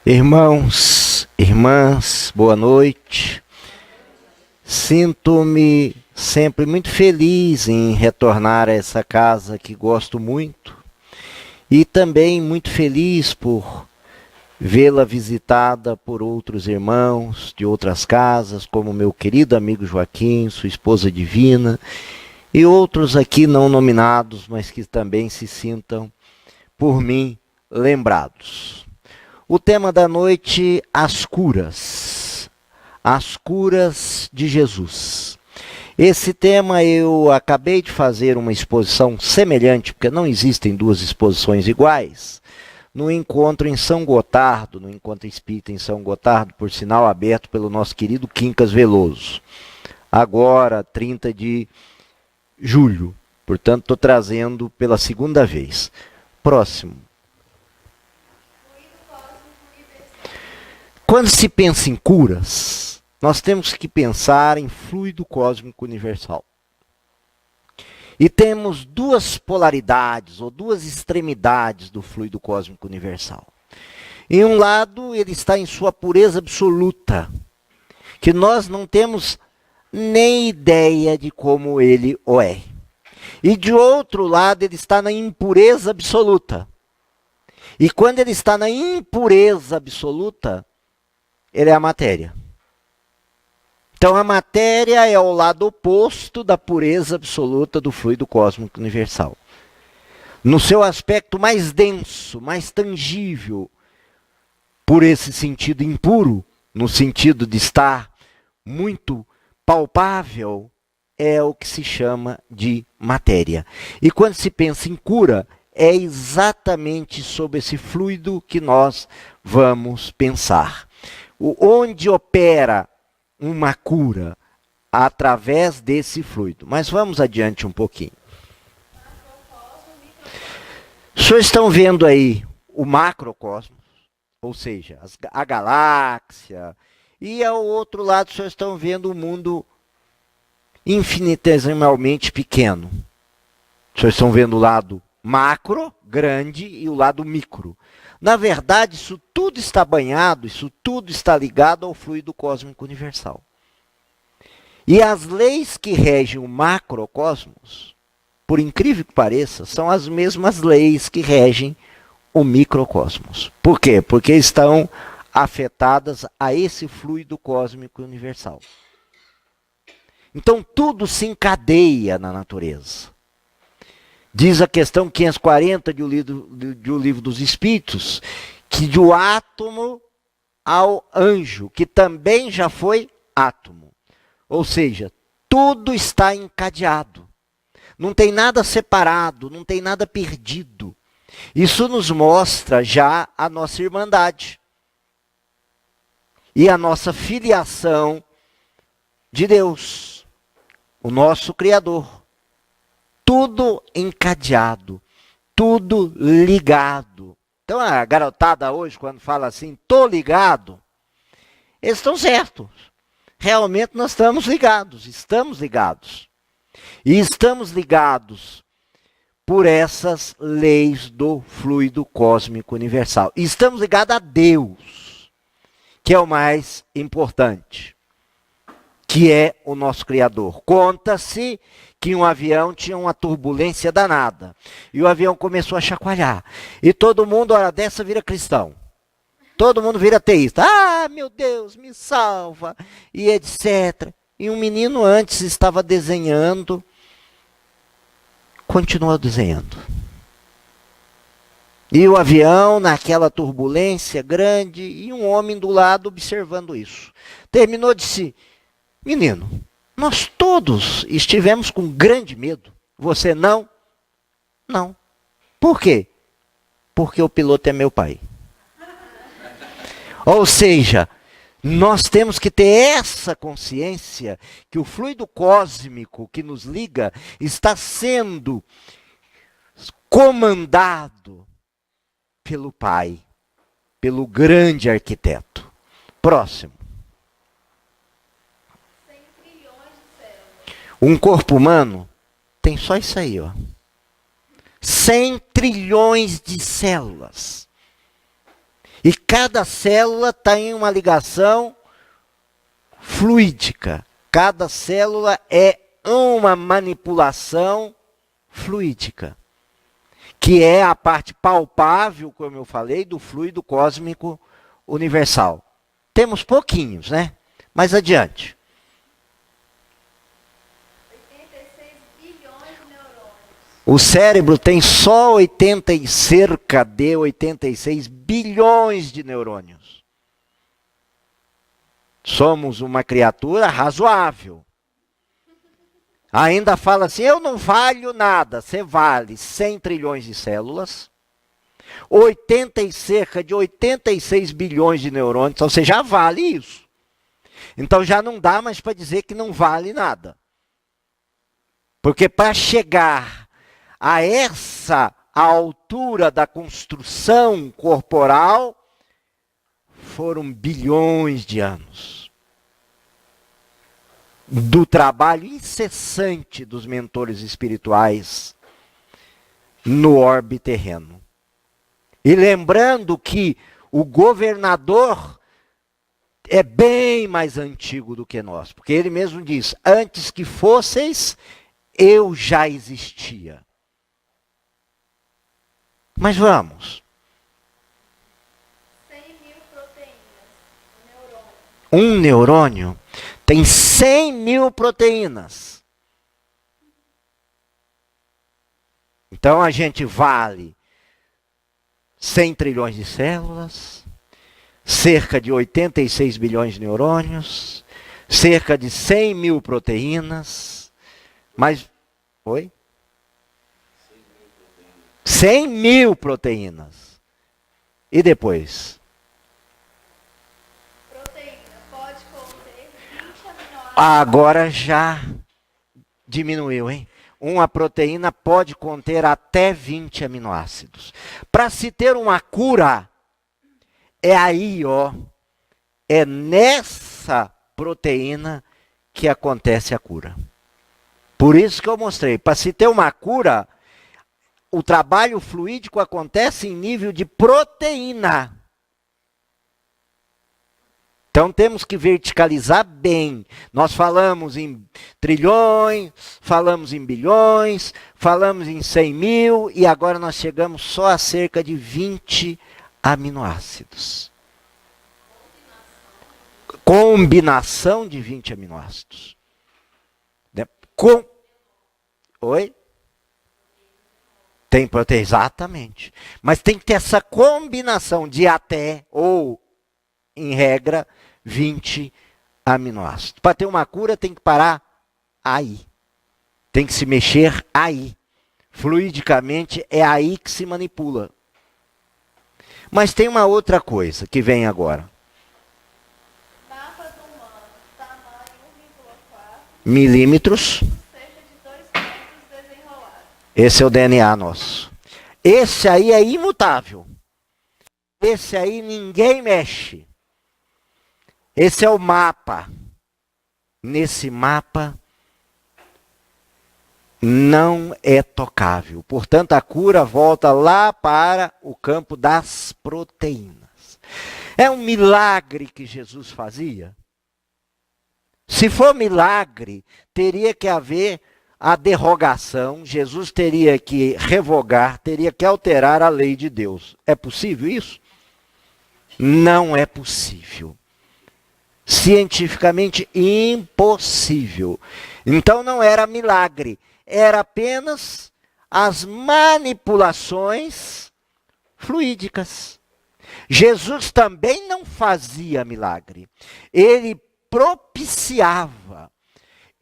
Irmãos, irmãs, boa noite. Sinto-me sempre muito feliz em retornar a essa casa que gosto muito e também muito feliz por vê-la visitada por outros irmãos de outras casas, como meu querido amigo Joaquim, sua esposa Divina e outros aqui não nominados, mas que também se sintam por mim lembrados. O tema da noite, as curas de Jesus. Esse tema eu acabei de fazer uma exposição semelhante, porque não existem duas exposições iguais, no encontro em São Gotardo, no encontro espírita em São Gotardo, por sinal aberto pelo nosso querido Quincas Veloso. Agora, 30 de julho, portanto estou trazendo pela segunda vez. Próximo. Quando se pensa em curas, nós temos que pensar em fluido cósmico universal. E temos duas polaridades, ou duas extremidades do fluido cósmico universal. Em um lado, ele está em sua pureza absoluta, que nós não temos nem ideia de como ele o é. E de outro lado, ele está na impureza absoluta. E quando ele está na impureza absoluta, ele é a matéria. Então a matéria é o lado oposto da pureza absoluta do fluido cósmico universal. No seu aspecto mais denso, mais tangível, por esse sentido impuro, no sentido de estar muito palpável, é o que se chama de matéria. E quando se pensa em cura, é exatamente sobre esse fluido que nós vamos pensar. Onde opera uma cura? Através desse fluido. Mas vamos adiante um pouquinho. Os senhores estão vendo aí o macrocosmos, ou seja, a galáxia, e ao outro lado os senhores estão vendo o mundo infinitesimalmente pequeno. Os senhores estão vendo o lado macro, grande, e o lado micro. Na verdade, isso tudo está banhado, isso tudo está ligado ao fluido cósmico universal. E as leis que regem o macrocosmos, por incrível que pareça, são as mesmas leis que regem o microcosmos. Por quê? Porque estão afetadas a esse fluido cósmico universal. Então, tudo se encadeia na natureza. Diz a questão 540 de O Livro dos Espíritos, que do átomo ao anjo, que também já foi átomo. Ou seja, tudo está encadeado. Não tem nada separado, não tem nada perdido. Isso nos mostra já a nossa irmandade. E a nossa filiação de Deus, o nosso Criador. Tudo encadeado, tudo ligado. Então a garotada hoje, quando fala assim, tô ligado, eles estão certos. Realmente nós estamos ligados. E estamos ligados por essas leis do fluido cósmico universal. E estamos ligados a Deus, que é o mais importante, que é o nosso Criador. Conta-se que um avião tinha uma turbulência danada. E o avião começou a chacoalhar. E todo mundo, hora dessa, vira cristão. Todo mundo vira ateísta. Ah, meu Deus, me salva. E etc. E um menino antes estava desenhando. Continuou desenhando. E o avião, naquela turbulência grande, e um homem do lado observando isso. Terminou de se... Menino, nós todos estivemos com grande medo. Você não? Não. Por quê? Porque o piloto é meu pai. Ou seja, nós temos que ter essa consciência que o fluido cósmico que nos liga está sendo comandado pelo Pai, pelo grande arquiteto. Próximo. Um corpo humano tem só isso aí, ó. 100 trilhões de células. E cada célula tem uma ligação fluídica. Cada célula é uma manipulação fluídica, que é a parte palpável, como eu falei, do fluido cósmico universal. Temos pouquinhos, né? Mas adiante. 86 bilhões de neurônios. O cérebro tem só cerca de 86 bilhões de neurônios. Somos uma criatura razoável. Ainda fala assim, eu não valho nada. Você vale 100 trilhões de células, cerca de 86 bilhões de neurônios, então você já vale isso. Então já não dá mais para dizer que não vale nada. Porque para chegar a essa altura da construção corporal, foram bilhões de anos do trabalho incessante dos mentores espirituais no orbe terreno. E lembrando que o governador é bem mais antigo do que nós, porque ele mesmo diz, antes que fosseis, eu já existia. Mas vamos. 100 mil proteínas. Neurônio. Um neurônio tem 100 mil proteínas. Então a gente vale 100 trilhões de células, cerca de 86 bilhões de neurônios, cerca de 100 mil proteínas, mas... Oi? 100 mil proteínas. E depois? Proteína pode conter 20 aminoácidos. Agora já diminuiu, hein? Uma proteína pode conter até 20 aminoácidos. Para se ter uma cura, é aí, ó, é nessa proteína que acontece a cura. Por isso que eu mostrei, para se ter uma cura, o trabalho fluídico acontece em nível de proteína. Então temos que verticalizar bem. Nós falamos em trilhões, falamos em bilhões, falamos em 100 mil e agora nós chegamos só a cerca de 20 aminoácidos. Combinação de 20 aminoácidos. Oi? Tem proteína, exatamente. Mas tem que ter essa combinação de até, ou, em regra, 20 aminoácidos. Para ter uma cura, tem que parar aí. Tem que se mexer aí. Fluidicamente, é aí que se manipula. Mas tem uma outra coisa que vem agora. Mapa do humano. Tamanho 1,4. Milímetros. Cerca de 2 metros desenrolado. Esse é o DNA nosso. Esse aí é imutável. Esse aí ninguém mexe. Esse é o mapa. Nesse mapa não é tocável. Portanto, a cura volta lá para o campo das proteínas. É um milagre que Jesus fazia? Se for milagre, teria que haver a derrogação, Jesus teria que revogar, teria que alterar a lei de Deus. É possível isso? Não é possível. Cientificamente impossível. Então não era milagre, era apenas as manipulações fluídicas. Jesus também não fazia milagre. Ele propiciava,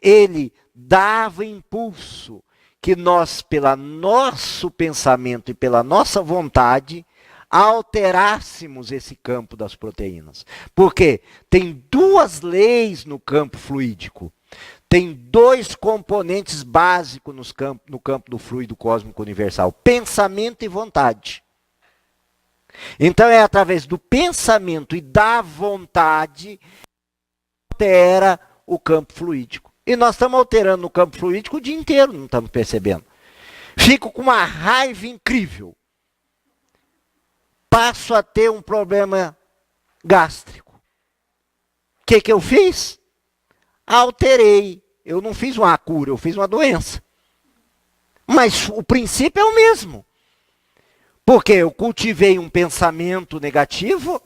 ele dava impulso que nós, pelo nosso pensamento e pela nossa vontade, alterássemos esse campo das proteínas. Porque tem duas leis no campo fluídico. Tem dois componentes básicos no campo do fluido cósmico universal: pensamento e vontade. Então é através do pensamento e da vontade que altera o campo fluídico. E nós estamos alterando o campo fluídico o dia inteiro, não estamos percebendo. Fico com uma raiva incrível. passo a ter um problema gástrico. O que eu fiz? Alterei. Eu não fiz uma cura, eu fiz uma doença. Mas o princípio é o mesmo. Porque eu cultivei um pensamento negativo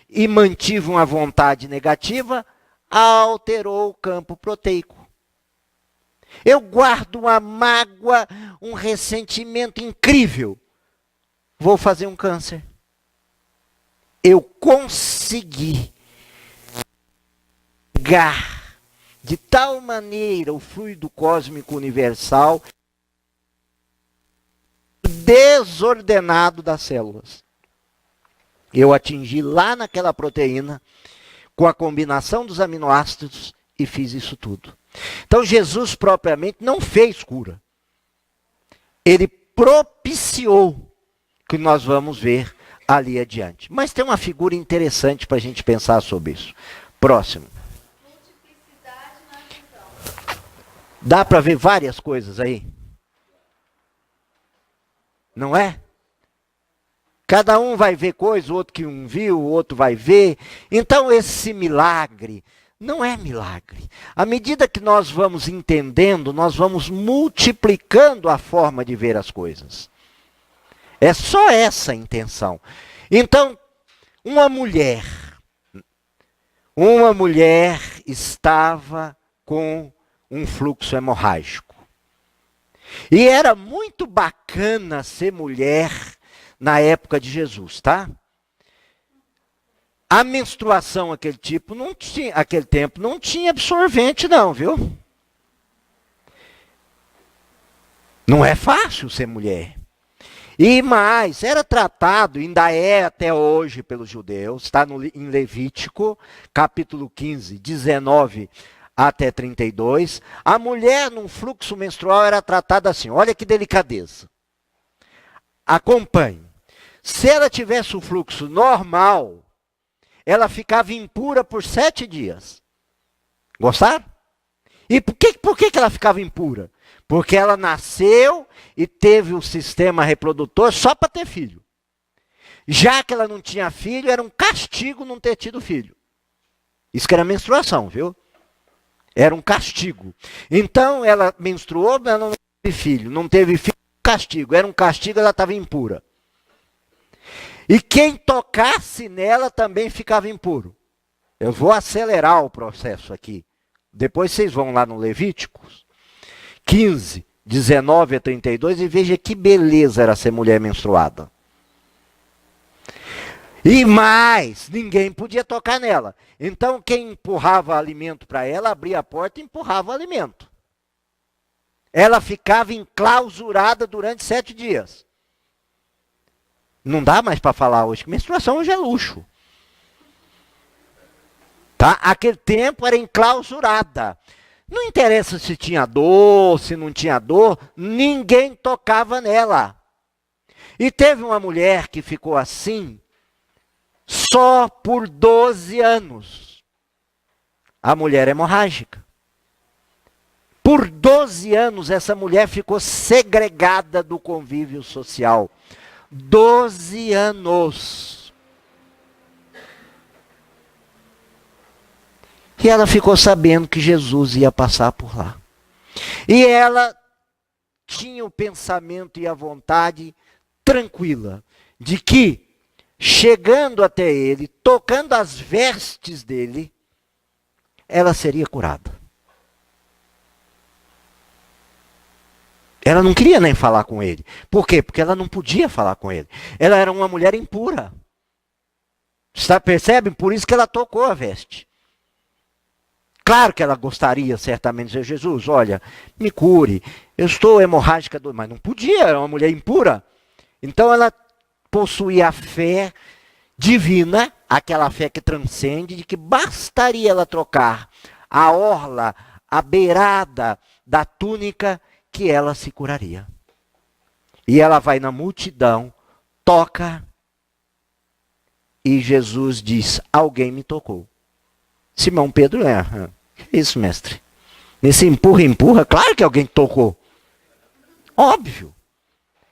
e mantive uma vontade negativa, alterou o campo proteico. Eu guardo uma mágoa, um ressentimento incrível. Vou fazer um câncer. Eu consegui pegar de tal maneira o fluido cósmico universal desordenado das células. Eu atingi lá naquela proteína com a combinação dos aminoácidos e fiz isso tudo. Então Jesus propriamente não fez cura. Ele propiciou, que nós vamos ver ali adiante. Mas tem uma figura interessante para a gente pensar sobre isso. Próximo. Multiplicidade na visão. Dá para ver várias coisas aí? Não é? Cada um vai ver coisa, o outro que um viu, o outro vai ver. Então esse milagre não é milagre. À medida que nós vamos entendendo, nós vamos multiplicando a forma de ver as coisas. É só essa a intenção. Então, uma mulher estava com um fluxo hemorrágico. E era muito bacana ser mulher na época de Jesus, tá? A menstruação aquele tempo não tinha absorvente não, viu? Não é fácil ser mulher. E mais, era tratado, ainda é até hoje pelos judeus, está em Levítico, capítulo 15, 19 até 32. A mulher num fluxo menstrual era tratada assim, olha que delicadeza. Acompanhe. Se ela tivesse o fluxo normal, ela ficava impura por 7 dias. Gostaram? E por que ela ficava impura? Porque ela nasceu e teve o sistema reprodutor só para ter filho. Já que ela não tinha filho, era um castigo não ter tido filho. Isso que era menstruação, viu? Era um castigo. Então, ela menstruou, mas não teve filho. Não teve filho, castigo. Era um castigo, ela estava impura. E quem tocasse nela também ficava impuro. Eu vou acelerar o processo aqui. Depois vocês vão lá no Levíticos 15, 19 a 32 e veja que beleza era ser mulher menstruada. E mais, ninguém podia tocar nela. Então quem empurrava alimento para ela, abria a porta e empurrava o alimento. Ela ficava enclausurada durante 7 dias. Não dá mais para falar hoje, que menstruação hoje é luxo. Tá? Aquele tempo era enclausurada. Não interessa se tinha dor, se não tinha dor, ninguém tocava nela. E teve uma mulher que ficou assim só por 12 anos. A mulher hemorrágica. Por 12 anos essa mulher ficou segregada do convívio social. 12 anos. E ela ficou sabendo que Jesus ia passar por lá. E ela tinha o pensamento e a vontade tranquila de que, chegando até ele, tocando as vestes dele, ela seria curada. Ela não queria nem falar com ele. Por quê? Porque ela não podia falar com ele. Ela era uma mulher impura. Percebem? Por isso que ela tocou a veste. Claro que ela gostaria certamente de dizer, Jesus, olha, me cure, eu estou hemorrágica, mas não podia, era uma mulher impura. Então ela possuía a fé divina, aquela fé que transcende, de que bastaria ela trocar a orla, a beirada da túnica, que ela se curaria. E ela vai na multidão, toca, e Jesus diz, alguém me tocou. Simão Pedro, que isso, mestre? Nesse empurra, claro que alguém tocou. Óbvio.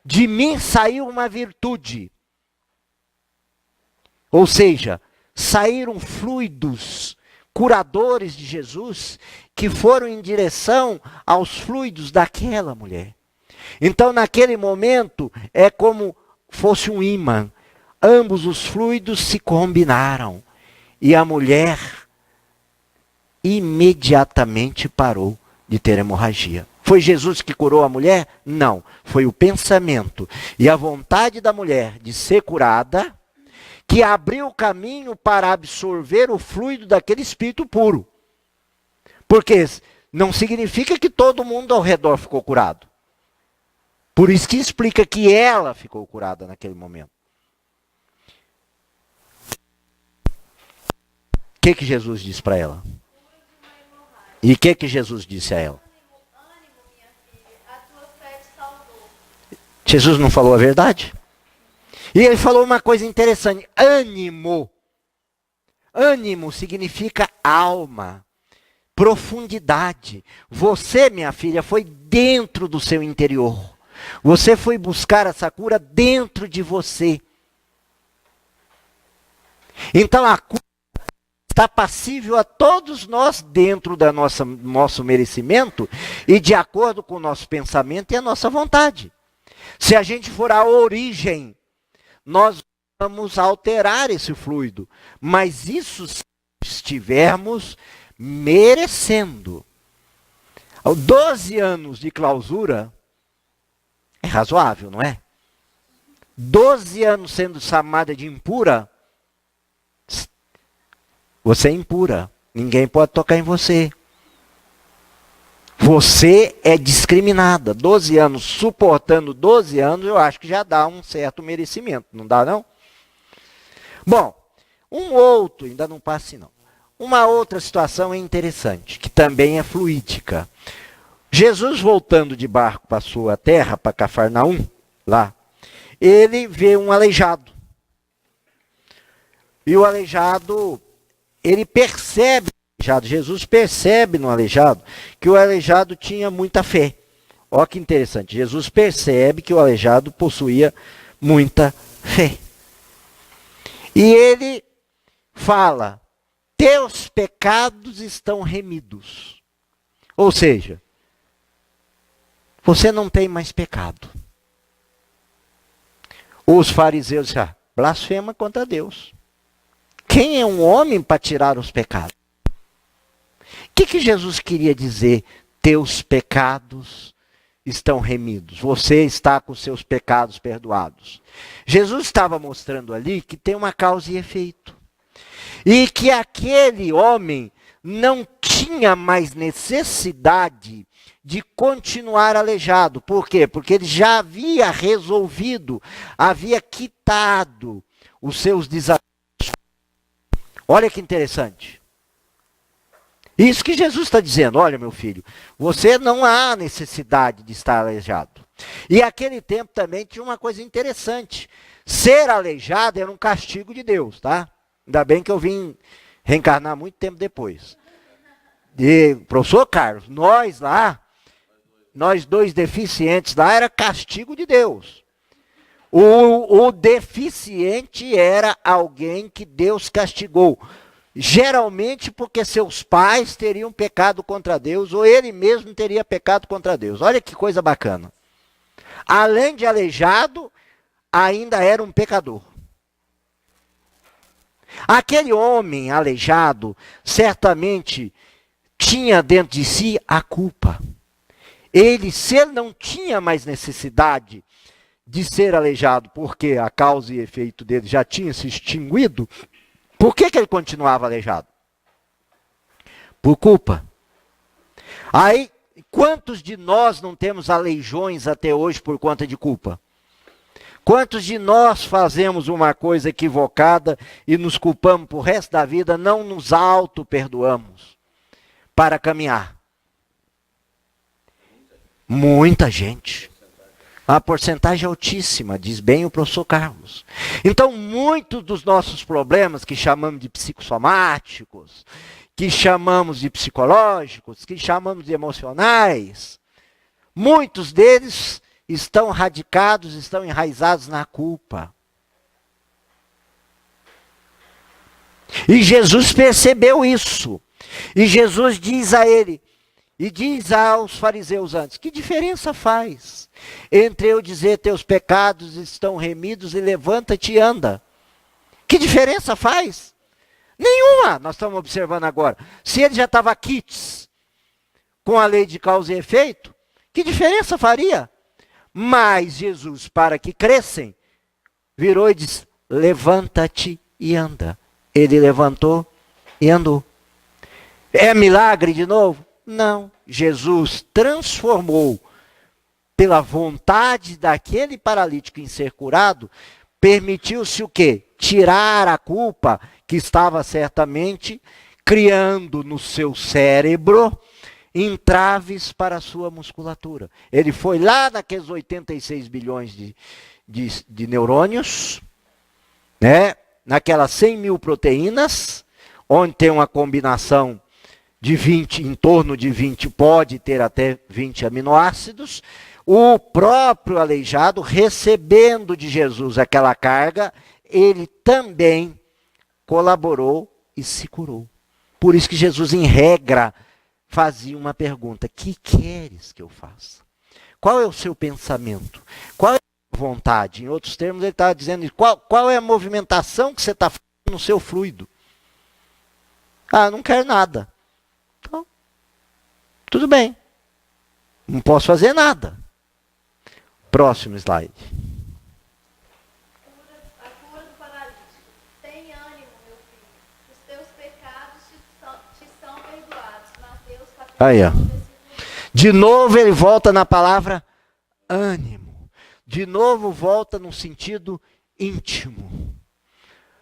De mim saiu uma virtude. Ou seja, saíram fluidos curadores de Jesus que foram em direção aos fluidos daquela mulher. Então, naquele momento, é como fosse um ímã. Ambos os fluidos se combinaram. E a mulher imediatamente parou de ter hemorragia. Foi Jesus que curou a mulher? Não. Foi o pensamento e a vontade da mulher de ser curada que abriu o caminho para absorver o fluido daquele espírito puro. Porque não significa que todo mundo ao redor ficou curado. Por isso que explica que ela ficou curada naquele momento. O que Jesus disse para ela? E o que Jesus disse a ela? Ânimo, minha filha, a tua fé te salvou. Jesus não falou a verdade? E ele falou uma coisa interessante. Ânimo. Ânimo significa alma, profundidade. Você, minha filha, foi dentro do seu interior. Você foi buscar essa cura dentro de você. Então a cura está passível a todos nós dentro da nosso merecimento e de acordo com o nosso pensamento e a nossa vontade. Se a gente for à origem, nós vamos alterar esse fluido. Mas isso se estivermos merecendo. 12 anos de clausura é razoável, não é? 12 anos sendo chamada de impura, você é impura. Ninguém pode tocar em você. Você é discriminada. 12 anos, suportando 12 anos, eu acho que já dá um certo merecimento. Não dá, não? Bom, um outro, ainda não passe não. Uma outra situação é interessante, que também é fluídica. Jesus voltando de barco para a sua terra, para Cafarnaum, lá, ele vê um aleijado. E o aleijado, ele percebe, Jesus percebe no aleijado, que o aleijado tinha muita fé. Olha que interessante, Jesus percebe que o aleijado possuía muita fé. E ele fala, teus pecados estão remidos. Ou seja, você não tem mais pecado. Os fariseus disseram, blasfema contra Deus. Quem é um homem para tirar os pecados? O que Jesus queria dizer? Teus pecados estão remidos. Você está com seus pecados perdoados. Jesus estava mostrando ali que tem uma causa e efeito. E que aquele homem não tinha mais necessidade de continuar aleijado. Por quê? Porque ele já havia resolvido, havia quitado os seus desafios. Olha que interessante. Isso que Jesus está dizendo, olha meu filho, você não há necessidade de estar aleijado. E aquele tempo também tinha uma coisa interessante. Ser aleijado era um castigo de Deus, tá? Ainda bem que eu vim reencarnar muito tempo depois. E, professor Carlos, nós lá, nós dois deficientes lá, era castigo de Deus. O deficiente era alguém que Deus castigou. Geralmente porque seus pais teriam pecado contra Deus, ou ele mesmo teria pecado contra Deus. Olha que coisa bacana. Além de aleijado, ainda era um pecador. Aquele homem aleijado, certamente, tinha dentro de si a culpa. Se ele não tinha mais necessidade de ser aleijado, porque a causa e efeito dele já tinha se extinguido, por que ele continuava aleijado? Por culpa. Aí, quantos de nós não temos aleijões até hoje por conta de culpa? Quantos de nós fazemos uma coisa equivocada e nos culpamos por resto da vida, não nos auto-perdoamos para caminhar? Muita gente. A porcentagem altíssima, diz bem o professor Carlos. Então, muitos dos nossos problemas que chamamos de psicossomáticos, que chamamos de psicológicos, que chamamos de emocionais, muitos deles estão radicados, estão enraizados na culpa. E Jesus percebeu isso. E Jesus diz a ele, e diz aos fariseus antes, que diferença faz entre eu dizer teus pecados estão remidos e levanta-te e anda? Que diferença faz? Nenhuma, nós estamos observando agora. Se ele já estava quites com a lei de causa e efeito, que diferença faria? Mas Jesus, para que crescem, virou e disse, levanta-te e anda. Ele levantou e andou. É milagre de novo? Não. Jesus transformou, pela vontade daquele paralítico em ser curado, permitiu-se o quê? Tirar a culpa que estava certamente criando no seu cérebro entraves para a sua musculatura. Ele foi lá naqueles 86 bilhões de neurônios, né? Naquelas 100 mil proteínas, onde tem uma combinação de 20, em torno de 20, pode ter até 20 aminoácidos. O próprio aleijado, recebendo de Jesus aquela carga, ele também colaborou e se curou. Por isso que Jesus, em regra, fazia uma pergunta: que queres que eu faça? Qual é o seu pensamento? Qual é a vontade? Em outros termos, ele estava dizendo, qual é a movimentação que você está fazendo no seu fluido? Ah, não quero nada. Então, tudo bem. Não posso fazer nada. Próximo slide. A cura do paralítico. Tem ânimo, meu filho. Os teus pecados te são perdoados. Mateus capítulo Aí, ó. 1, versículo 2. De novo ele volta na palavra ânimo. De novo volta no sentido íntimo.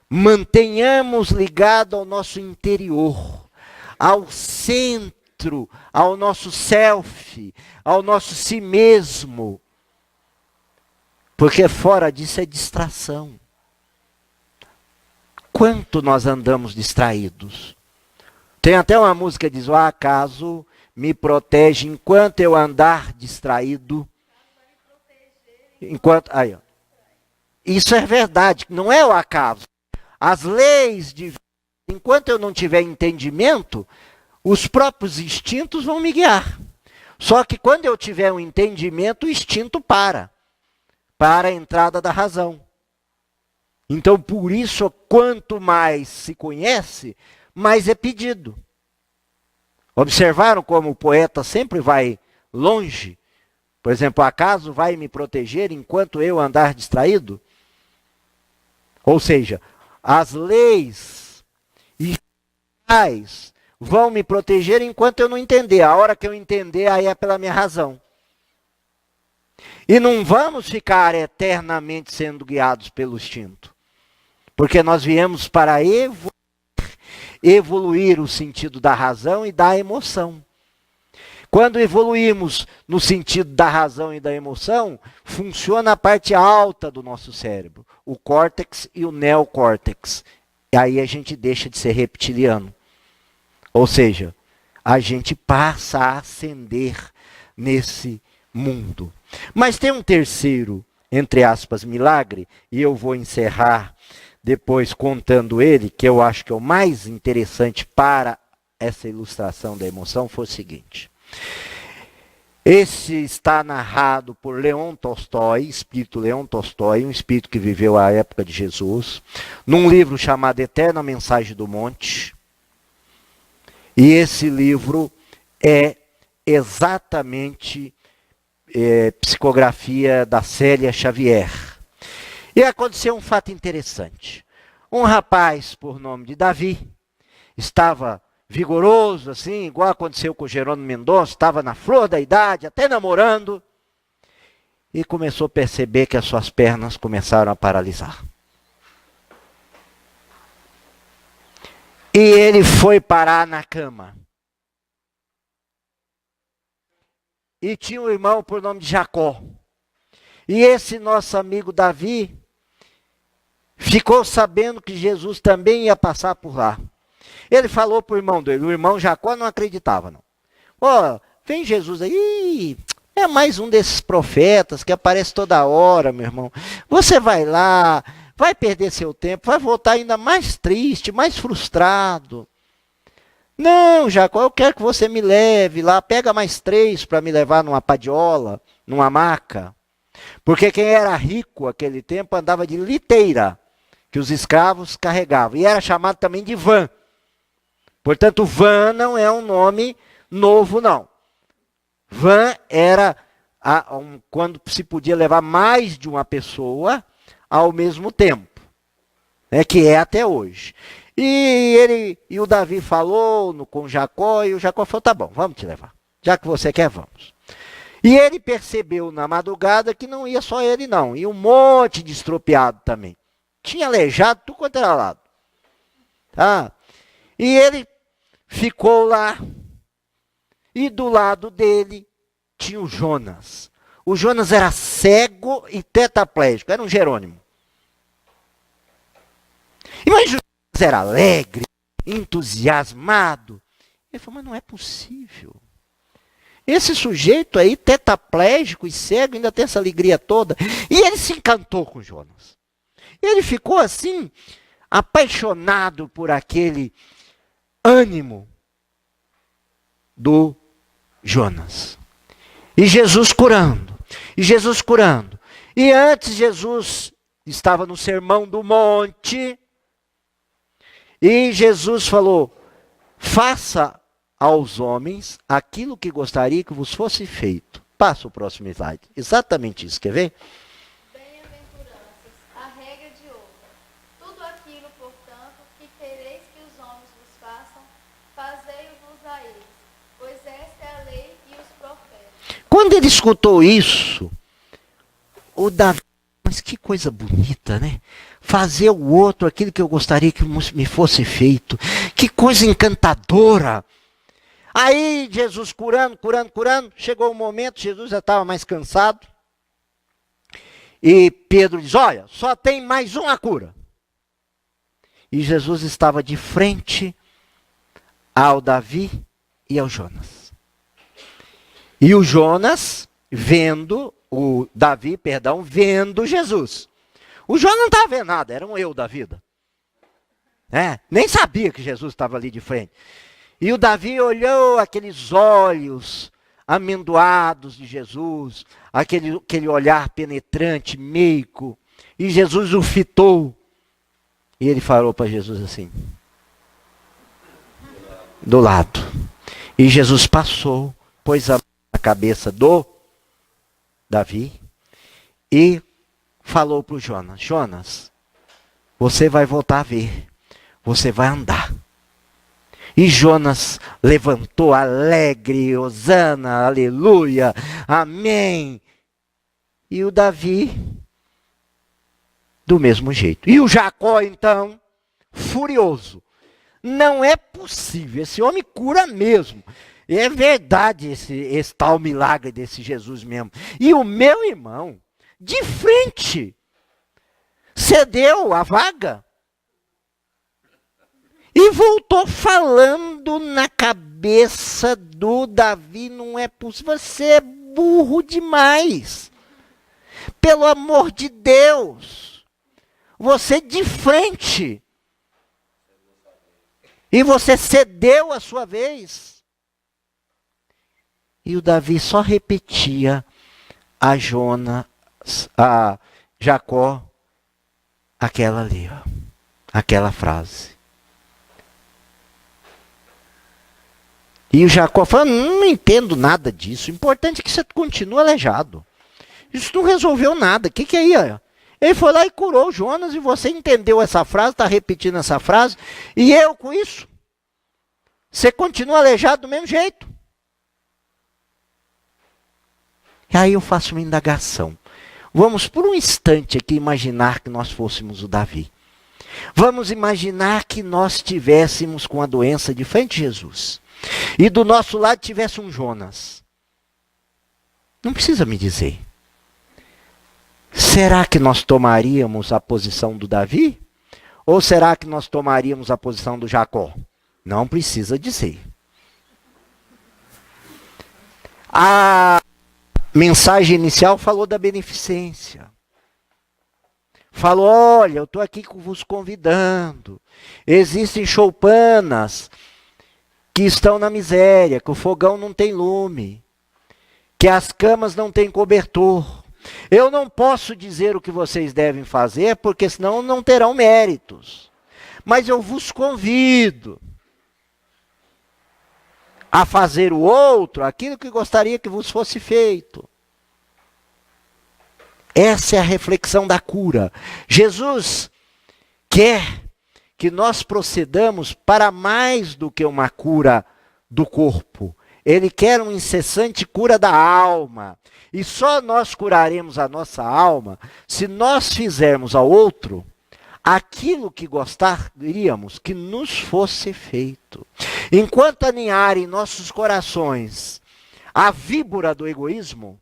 Mantenhamos ligado ao nosso interior, ao centro, ao nosso self, ao nosso si mesmo. Porque fora disso é distração. Quanto nós andamos distraídos? Tem até uma música que diz, o acaso me protege enquanto eu andar distraído. Enquanto, aí, ó. Isso é verdade, não é o acaso. As leis de vida, enquanto eu não tiver entendimento, os próprios instintos vão me guiar. Só que quando eu tiver um entendimento, o instinto para a entrada da razão. Então, por isso, quanto mais se conhece, mais é pedido. Observaram como o poeta sempre vai longe? Por exemplo, acaso vai me proteger enquanto eu andar distraído? Ou seja, as leis e as vão me proteger enquanto eu não entender. A hora que eu entender, aí é pela minha razão. E não vamos ficar eternamente sendo guiados pelo instinto. Porque nós viemos para evoluir o sentido da razão e da emoção. Quando evoluímos no sentido da razão e da emoção, funciona a parte alta do nosso cérebro, o córtex e o neocórtex. E aí a gente deixa de ser reptiliano. Ou seja, a gente passa a ascender nesse mundo. Mas tem um terceiro, entre aspas, milagre, e eu vou encerrar depois contando ele, que eu acho que é o mais interessante para essa ilustração da emoção, foi o seguinte. Esse está narrado por Leon Tolstói, espírito Leon Tolstói, um espírito que viveu à época de Jesus, num livro chamado Eterna Mensagem do Monte. E esse livro é exatamente psicografia da Célia Xavier. E aconteceu um fato interessante. Um rapaz por nome de Davi estava vigoroso, assim, igual aconteceu com o Jerônimo Mendonça, estava na flor da idade, até namorando, e começou a perceber que as suas pernas começaram a paralisar. E ele foi parar na cama. E tinha um irmão por nome de Jacó. E esse nosso amigo Davi ficou sabendo que Jesus também ia passar por lá. Ele falou para o irmão dele, o irmão Jacó não acreditava, não. Ó, vem Jesus aí, é mais um desses profetas que aparece toda hora, meu irmão. Você vai lá, vai perder seu tempo, vai voltar ainda mais triste, mais frustrado. Não, Jacó, eu quero que você me leve lá, pega mais 3 para me levar numa padiola, numa maca. Porque quem era rico naquele tempo andava de liteira, que os escravos carregavam. E era chamado também de van. Portanto, van não é um nome novo, não. Van era quando se podia levar mais de uma pessoa ao mesmo tempo, né, que é até hoje. E o Davi falou com Jacó, e o Jacó falou, tá bom, vamos te levar. Já que você quer, vamos. E ele percebeu na madrugada que não ia só ele não, ia um monte de estropiado também. Tinha aleijado tudo quanto era lado. Tá? E ele ficou lá, e do lado dele tinha o Jonas. O Jonas era cego e tetraplégico, era um Jerônimo. Imagina, o Jonas era alegre, entusiasmado. Ele falou, mas não é possível. Esse sujeito aí, tetraplégico e cego, ainda tem essa alegria toda. E ele se encantou com Jonas. Ele ficou assim, apaixonado por aquele ânimo do Jonas. E Jesus curando. E Jesus curando. E antes Jesus estava no Sermão do Monte. E Jesus falou, faça aos homens aquilo que gostaria que vos fosse feito. Passa o próximo slide. Exatamente isso, quer ver? Bem-aventuranças, a regra de ouro. Tudo aquilo, portanto, que quereis que os homens vos façam, fazei-o-vos a eles, pois esta é a lei e os profetas. Quando ele escutou isso, o Davi, mas que coisa bonita, né? Fazer o outro aquilo que eu gostaria que me fosse feito. Que coisa encantadora. Aí Jesus curando, chegou o momento, Jesus já estava mais cansado. E Pedro diz, olha, só tem mais uma cura. E Jesus estava de frente ao Davi e ao Jonas. E o Jonas, vendo Jesus. O Jonas não estava vendo nada, era um eu da vida. Nem sabia que Jesus estava ali de frente. E o Davi olhou aqueles olhos amendoados de Jesus, aquele olhar penetrante, meigo, e Jesus o fitou. E ele falou para Jesus assim, do lado. E Jesus passou, pôs a mão na cabeça do Davi e falou para o Jonas, Jonas, você vai voltar a ver, você vai andar. E Jonas levantou alegre, hosana, aleluia, amém. E o Davi, do mesmo jeito. E o Jacó, então, furioso. Não é possível, esse homem cura mesmo. É verdade esse tal milagre desse Jesus mesmo. E o meu irmão, de frente, cedeu a vaga. E voltou falando na cabeça do Davi, não é possível, você é burro demais. Pelo amor de Deus, você de frente. E você cedeu a sua vez. E o Davi só repetia a Jacó, aquela ali, ó, aquela frase. E o Jacó falou, não entendo nada disso. O importante é que você continue aleijado. Isso não resolveu nada. O que é aí? Ele foi lá e curou Jonas e você entendeu essa frase, está repetindo essa frase. E eu com isso? Você continua aleijado do mesmo jeito. E aí eu faço uma indagação. Vamos por um instante aqui imaginar que nós fôssemos o Davi. Vamos imaginar que nós estivéssemos com a doença de frente a Jesus. E do nosso lado tivesse um Jonas. Não precisa me dizer. Será que nós tomaríamos a posição do Davi? Ou será que nós tomaríamos a posição do Jacó? Não precisa dizer. A mensagem inicial falou da beneficência. Falou, olha, eu estou aqui vos convidando. Existem choupanas que estão na miséria, que o fogão não tem lume, que as camas não têm cobertor. Eu não posso dizer o que vocês devem fazer, porque senão não terão méritos. Mas eu vos convido a fazer o outro aquilo que gostaria que vos fosse feito. Essa é a reflexão da cura. Jesus quer que nós procedamos para mais do que uma cura do corpo. Ele quer uma incessante cura da alma. E só nós curaremos a nossa alma se nós fizermos ao outro aquilo que gostaríamos que nos fosse feito. Enquanto aninhar em nossos corações a víbora do egoísmo,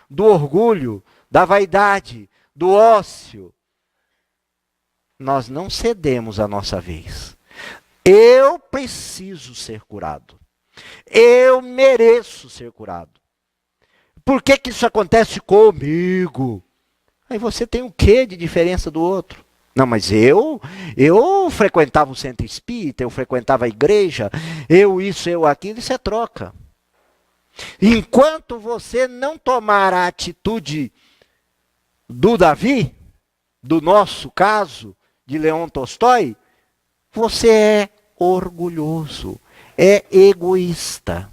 do orgulho, da vaidade, do ócio, nós não cedemos a nossa vez. Eu preciso ser curado. Eu mereço ser curado. Por que isso acontece comigo? Aí você tem o quê de diferença do outro? Não, mas eu frequentava o centro espírita, eu frequentava a igreja, eu aquilo, isso é troca. Enquanto você não tomar a atitude do Davi, do nosso caso, de Leon Tolstói, você é orgulhoso, é egoísta.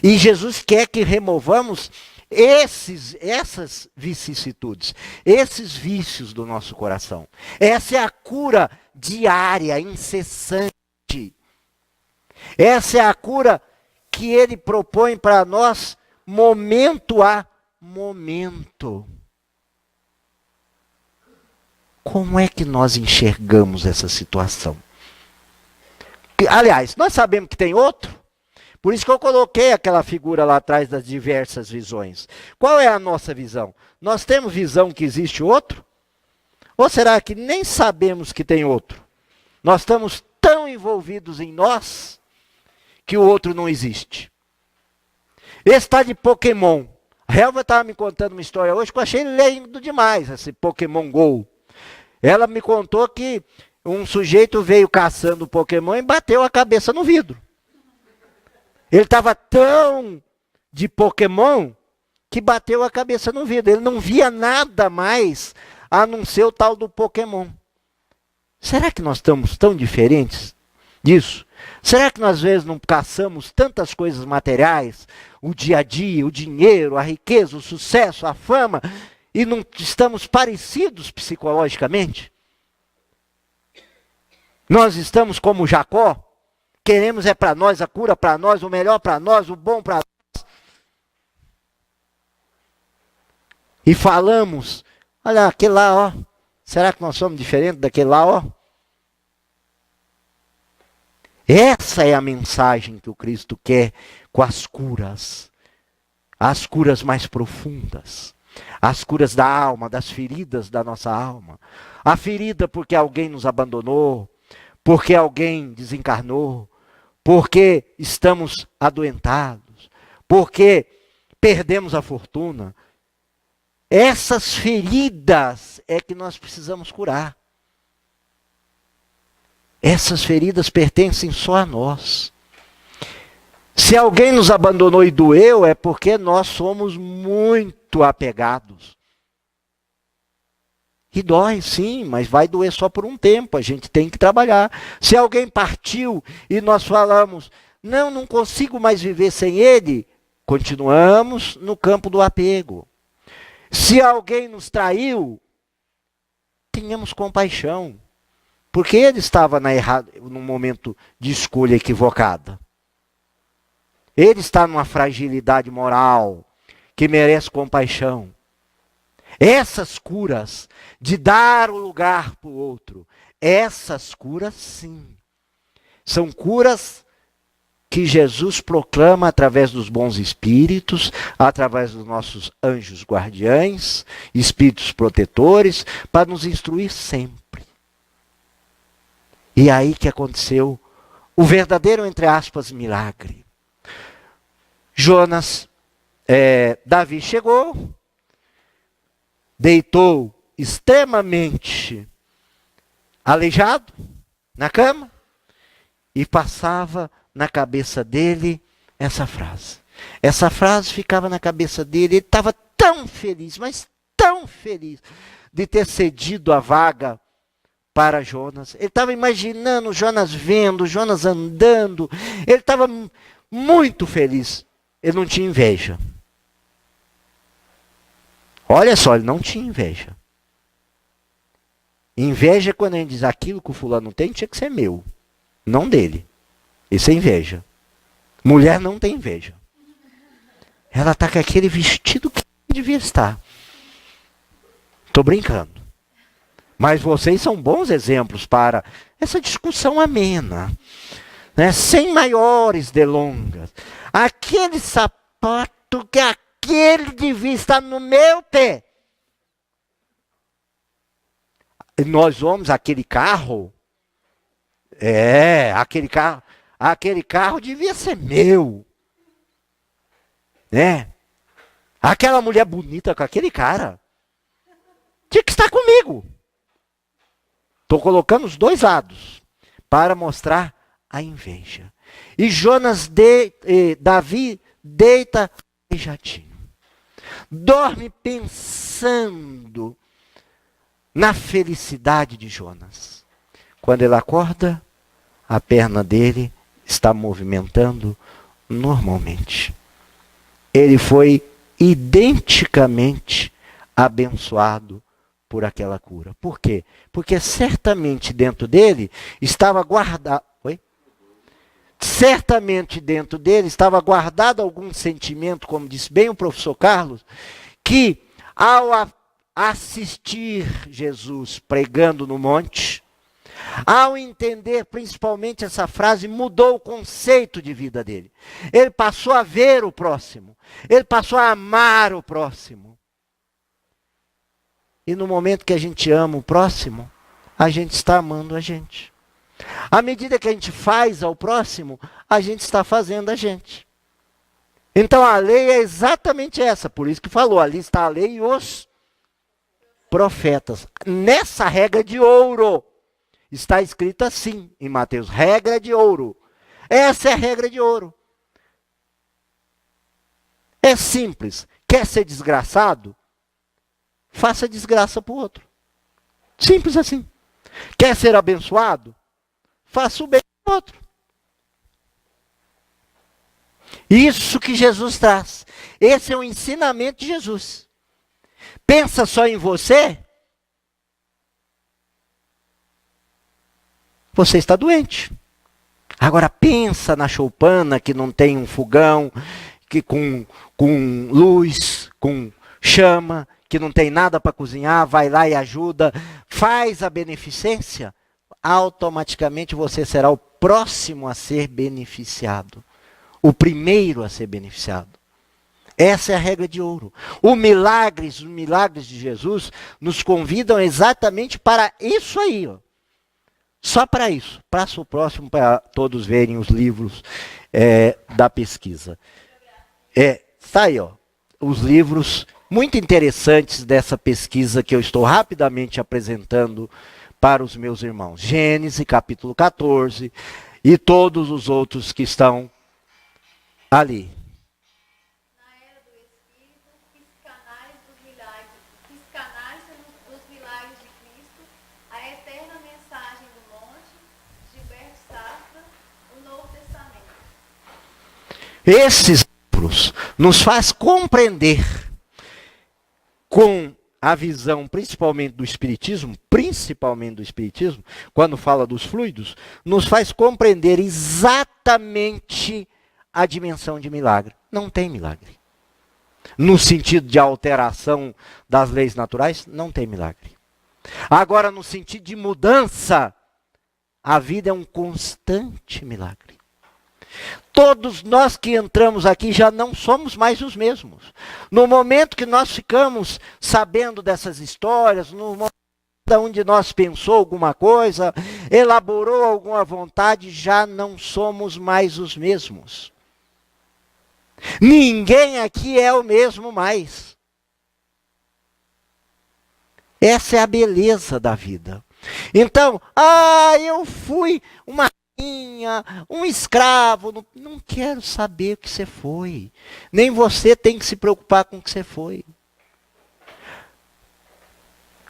E Jesus quer que removamos essas vicissitudes, esses vícios do nosso coração. Essa é a cura diária, incessante. Essa é a cura que ele propõe para nós, momento a momento. Como é que nós enxergamos essa situação? Aliás, nós sabemos que tem outro. Por isso que eu coloquei aquela figura lá atrás das diversas visões. Qual é a nossa visão? Nós temos visão que existe outro? Ou será que nem sabemos que tem outro? Nós estamos tão envolvidos em nós que o outro não existe. Esse tá de Pokémon. A Helva estava me contando uma história hoje que eu achei lindo demais, esse Pokémon GO. Ela me contou que um sujeito veio caçando o Pokémon e bateu a cabeça no vidro. Ele estava tão de Pokémon que bateu a cabeça no vidro. Ele não via nada mais a não ser o tal do Pokémon. Será que nós estamos tão diferentes disso? Será que nós às vezes não caçamos tantas coisas materiais? O dia a dia, o dinheiro, a riqueza, o sucesso, a fama, e não estamos parecidos psicologicamente? Nós estamos como Jacó, queremos é para nós, a cura para nós, o melhor para nós, o bom para nós. E falamos, olha aquele lá, ó, será que nós somos diferentes daquele lá, ó? Essa é a mensagem que o Cristo quer com as curas mais profundas, as curas da alma, das feridas da nossa alma. A ferida porque alguém nos abandonou, porque alguém desencarnou, porque estamos adoentados, porque perdemos a fortuna. Essas feridas é que nós precisamos curar. Essas feridas pertencem só a nós. Se alguém nos abandonou e doeu, é porque nós somos muito apegados. E dói, sim, mas vai doer só por um tempo, a gente tem que trabalhar. Se alguém partiu e nós falamos, não consigo mais viver sem ele, continuamos no campo do apego. Se alguém nos traiu, tenhamos compaixão. Porque ele estava num momento de escolha equivocada. Ele está numa fragilidade moral que merece compaixão. Essas curas de dar o lugar para o outro, essas curas sim, são curas que Jesus proclama através dos bons espíritos, através dos nossos anjos guardiães, espíritos protetores, para nos instruir sempre. E aí que aconteceu o verdadeiro, entre aspas, milagre. Davi chegou, deitou extremamente aleijado na cama e passava na cabeça dele essa frase. Essa frase ficava na cabeça dele. Ele estava tão feliz, mas tão feliz de ter cedido a vaga para Jonas. Ele estava imaginando Jonas vendo, Jonas andando. Ele estava muito feliz. Ele não tinha inveja. Olha só, ele não tinha inveja. Inveja é quando a gente diz aquilo que o fulano tem, tinha que ser meu, não dele. Isso é inveja. Mulher não tem inveja. Ela está com aquele vestido que devia estar. Estou brincando. Mas vocês são bons exemplos para essa discussão amena, né? Sem maiores delongas. Aquele sapato que aquele devia estar no meu pé. Nós homens, aquele carro, aquele carro devia ser meu, né? Aquela mulher bonita com aquele cara, tinha que estar comigo. Estou colocando os dois lados, para mostrar a inveja. E Davi deita beijadinho, dorme pensando na felicidade de Jonas. Quando ele acorda, a perna dele está movimentando normalmente. Ele foi identicamente abençoado por aquela cura. Por quê? Porque certamente dentro dele estava guardado. Certamente dentro dele estava guardado algum sentimento, como disse bem o professor Carlos, que ao assistir Jesus pregando no monte, ao entender principalmente essa frase, mudou o conceito de vida dele. Ele passou a ver o próximo. Ele passou a amar o próximo. E no momento que a gente ama o próximo, a gente está amando a gente. À medida que a gente faz ao próximo, a gente está fazendo a gente. Então a lei é exatamente essa. Por isso que falou, ali está a lei e os profetas. Nessa regra de ouro, está escrito assim em Mateus, regra de ouro. Essa é a regra de ouro. É simples. Quer ser desgraçado? Faça desgraça para o outro. Simples assim. Quer ser abençoado? Faça o bem para o outro. Isso que Jesus traz. Esse é o ensinamento de Jesus. Pensa só em você, você está doente. Agora pensa na choupana que não tem um fogão, que com luz, com chama, que não tem nada para cozinhar, vai lá e ajuda, faz a beneficência, automaticamente você será o próximo a ser beneficiado. O primeiro a ser beneficiado. Essa é a regra de ouro. Os milagres de Jesus nos convidam exatamente para isso aí, ó. Só para isso. Passo o próximo para todos verem os livros da pesquisa. Está aí, ó, os livros muito interessantes dessa pesquisa que eu estou rapidamente apresentando para os meus irmãos. Gênesis, capítulo 14, e todos os outros que estão ali. Na era do Espírito, psicanálise dos milagres de Cristo, a eterna mensagem do monte, Gilberto Safra, o Novo Testamento. Esses livros nos faz compreender com a visão principalmente do Espiritismo, quando fala dos fluidos, nos faz compreender exatamente a dimensão de milagre. Não tem milagre. No sentido de alteração das leis naturais, não tem milagre. Agora, no sentido de mudança, a vida é um constante milagre. Todos nós que entramos aqui já não somos mais os mesmos. No momento que nós ficamos sabendo dessas histórias, no momento onde nós pensou alguma coisa, elaborou alguma vontade, já não somos mais os mesmos. Ninguém aqui é o mesmo mais. Essa é a beleza da vida. Então, eu fui uma rainha, um escravo. Não quero saber o que você foi. Nem você tem que se preocupar com o que você foi.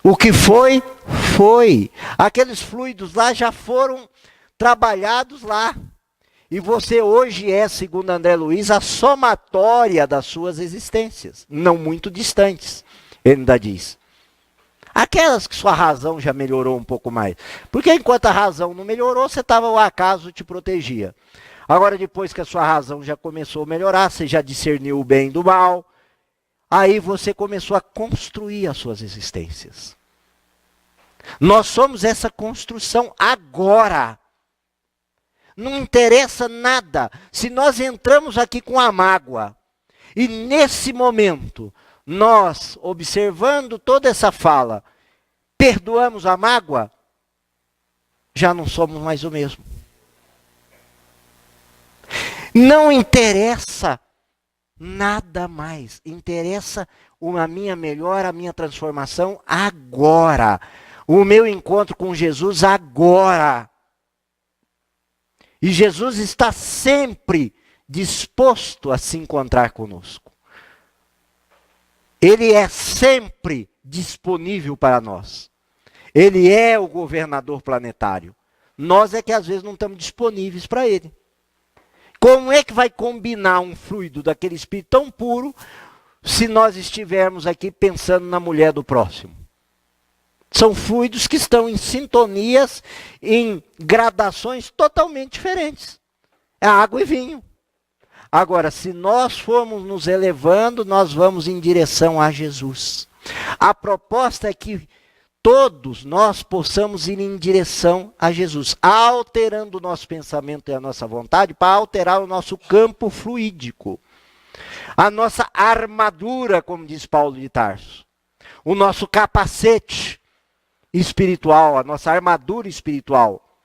O que foi, foi. Aqueles fluidos lá já foram trabalhados lá. E você hoje é, segundo André Luiz, a somatória das suas existências. Não muito distantes, ele ainda diz. Aquelas que sua razão já melhorou um pouco mais. Porque enquanto a razão não melhorou, você estava, o acaso te protegia. Agora, depois que a sua razão já começou a melhorar, você já discerniu o bem do mal, aí você começou a construir as suas existências. Nós somos essa construção agora. Não interessa nada se nós entramos aqui com a mágoa e nesse momento nós, observando toda essa fala, perdoamos a mágoa, já não somos mais o mesmo. Não interessa nada mais. Interessa a minha melhora, a minha transformação agora. O meu encontro com Jesus agora. E Jesus está sempre disposto a se encontrar conosco. Ele é sempre disponível para nós. Ele é o governador planetário. Nós é que às vezes não estamos disponíveis para ele. Como é que vai combinar um fluido daquele espírito tão puro se nós estivermos aqui pensando na mulher do próximo? São fluidos que estão em sintonias, em gradações totalmente diferentes. É água e vinho. Agora, se nós formos nos elevando, nós vamos em direção a Jesus. A proposta é que todos nós possamos ir em direção a Jesus, alterando o nosso pensamento e a nossa vontade para alterar o nosso campo fluídico. A nossa armadura, como diz Paulo de Tarso. O nosso capacete espiritual, a nossa armadura espiritual,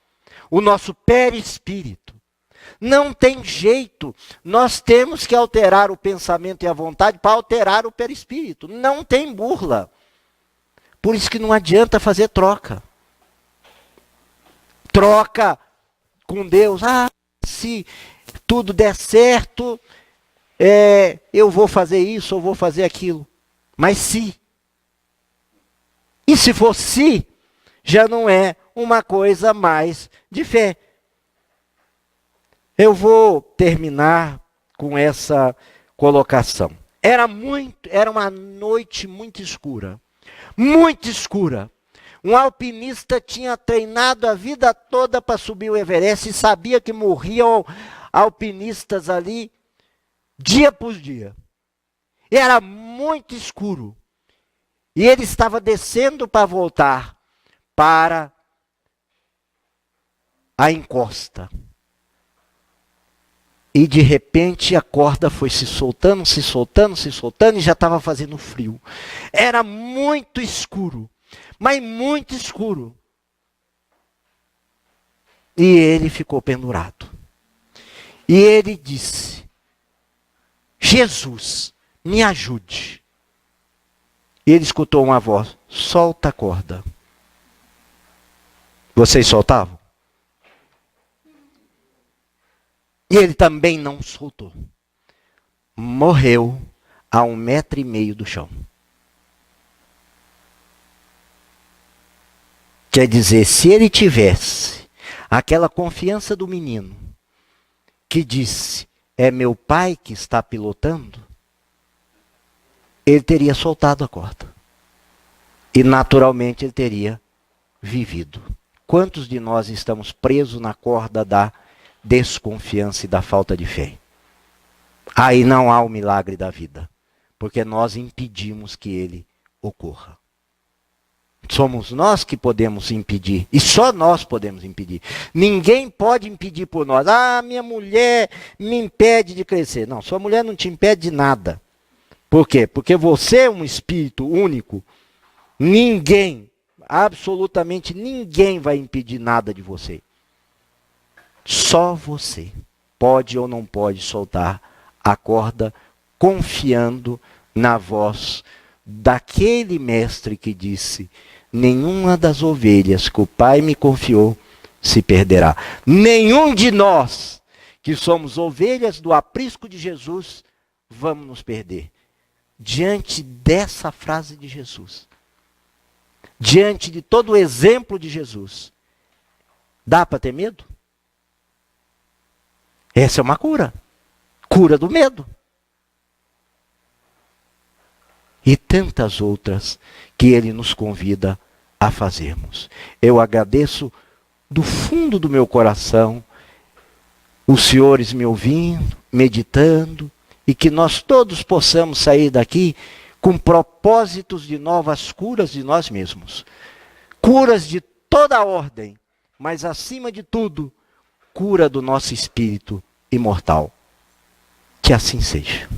o nosso perispírito. Não tem jeito, nós temos que alterar o pensamento e a vontade para alterar o perispírito. Não tem burla. Por isso que não adianta fazer troca. Troca com Deus. Se tudo der certo, eu vou fazer isso ou vou fazer aquilo. Mas se. E se for se, já não é uma coisa mais de fé. Eu vou terminar com essa colocação. Era uma noite muito escura. Muito escura. Um alpinista tinha treinado a vida toda para subir o Everest e sabia que morriam alpinistas ali dia por dia. E era muito escuro. E ele estava descendo para voltar para a encosta. E de repente a corda foi se soltando, se soltando, se soltando e já estava fazendo frio. Era muito escuro, mas muito escuro. E ele ficou pendurado. E ele disse: Jesus, me ajude. E ele escutou uma voz: solta a corda. Vocês soltavam? E ele também não soltou. Morreu a 1,5 metros do chão. Quer dizer, se ele tivesse aquela confiança do menino, que disse: é meu pai que está pilotando, ele teria soltado a corda. E naturalmente ele teria vivido. Quantos de nós estamos presos na corda da desconfiança e da falta de fé? Aí não há o milagre da vida, porque nós impedimos que ele ocorra. Somos nós que podemos impedir, e só nós podemos impedir. Ninguém pode impedir por nós. Minha mulher me impede de crescer. Não, sua mulher não te impede de nada. Por quê? Porque você é um espírito único. Ninguém, absolutamente ninguém vai impedir nada de você. Só você pode ou não pode soltar a corda confiando na voz daquele mestre que disse: nenhuma das ovelhas que o Pai me confiou se perderá. Nenhum de nós, que somos ovelhas do aprisco de Jesus, vamos nos perder. Diante dessa frase de Jesus, diante de todo o exemplo de Jesus, dá para ter medo? Essa é uma cura. Cura do medo. E tantas outras que ele nos convida a fazermos. Eu agradeço do fundo do meu coração os senhores me ouvindo, meditando, e que nós todos possamos sair daqui com propósitos de novas curas de nós mesmos. Curas de toda a ordem, mas acima de tudo, cura do nosso espírito imortal. Que assim seja.